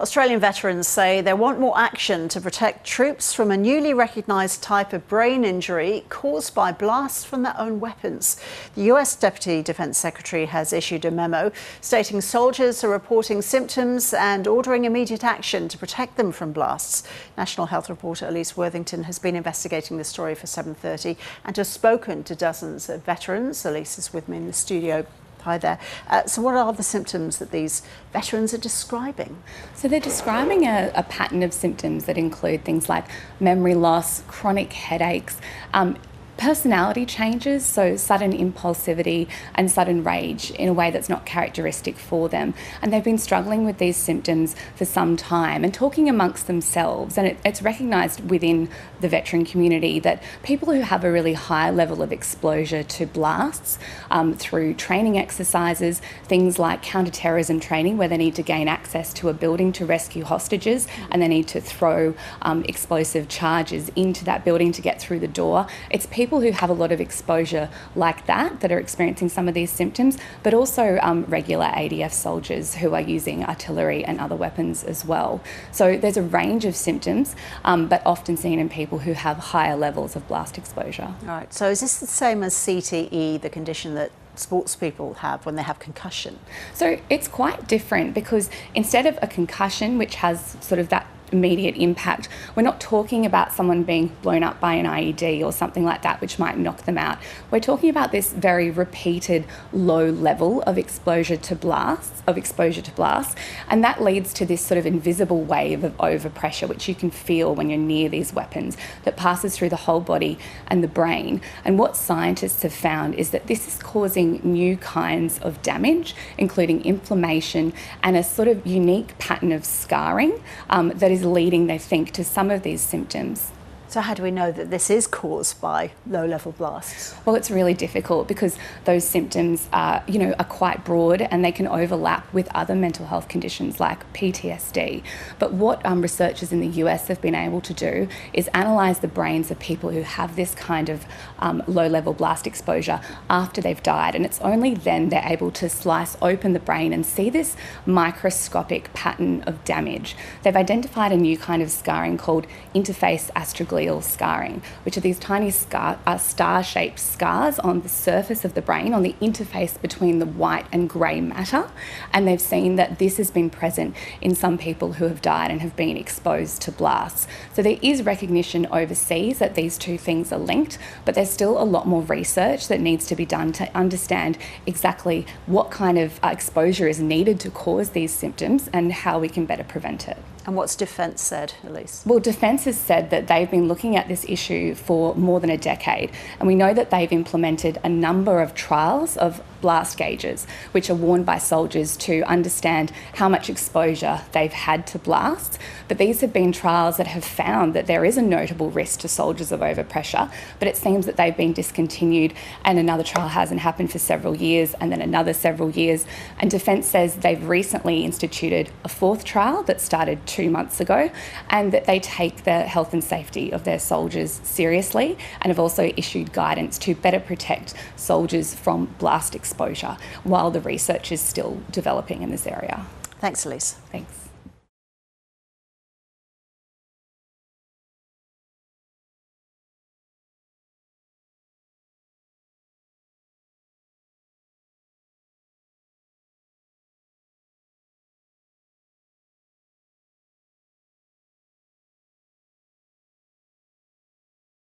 Australian veterans say they want more action to protect troops from a newly recognised type of brain injury caused by blasts from their own weapons. The US Deputy Defence Secretary has issued a memo stating soldiers are reporting symptoms and ordering immediate action to protect them from blasts. National Health reporter Elise Worthington has been investigating this story for 7:30 and has spoken to dozens of veterans. Elise is with me in the studio. Hi there. So what are the symptoms that these veterans are describing? So they're describing a pattern of symptoms that include things like memory loss, chronic headaches, personality changes, so sudden impulsivity and sudden rage in a way that's not characteristic for them. And they've been struggling with these symptoms for some time and talking amongst themselves. And it's recognised within the veteran community that people who have a really high level of exposure to blasts through training exercises, things like counter-terrorism training where they need to gain access to a building to rescue hostages and they need to throw explosive charges into that building to get through the door. It's people who have a lot of exposure like that are experiencing some of these symptoms, but also regular ADF soldiers who are using artillery and other weapons as well. So there's a range of symptoms, but often seen in people who have higher levels of blast exposure. All right, so is this the same as CTE, the condition that sports people have when they have concussion? So it's quite different because instead of a concussion, which has sort of that immediate impact, we're not talking about someone being blown up by an IED or something like that which might knock them out. We're talking about this very repeated low level of exposure to blasts, and that leads to this sort of invisible wave of overpressure which you can feel when you're near these weapons that passes through the whole body and the brain. And what scientists have found is that this is causing new kinds of damage, including inflammation and a sort of unique pattern of scarring that is leading, they think, to some of these symptoms. So how do we know that this is caused by low-level blasts? Well, it's really difficult because those symptoms are quite broad and they can overlap with other mental health conditions like PTSD. But what researchers in the US have been able to do is analyse the brains of people who have this kind of low-level blast exposure after they've died. And it's only then they're able to slice open the brain and see this microscopic pattern of damage. They've identified a new kind of scarring called interface astroglial scarring, which are these tiny star-shaped scars on the surface of the brain, on the interface between the white and grey matter. And they've seen that this has been present in some people who have died and have been exposed to blasts. So there is recognition overseas that these two things are linked, but there's still a lot more research that needs to be done to understand exactly what kind of exposure is needed to cause these symptoms and how we can better prevent it. And what's Defence said, Elise? Well, Defence has said that they've been looking at this issue for more than a decade, and we know that they've implemented a number of trials of blast gauges, which are worn by soldiers to understand how much exposure they've had to blasts. But these have been trials that have found that there is a notable risk to soldiers of overpressure, but it seems that they've been discontinued and another trial hasn't happened for several years and then another several years. And Defence says they've recently instituted a fourth trial that started 2 months ago, and that they take the health and safety of their soldiers seriously and have also issued guidance to better protect soldiers from blast exposure while the research is still developing in this area. Thanks, Elise. Thanks.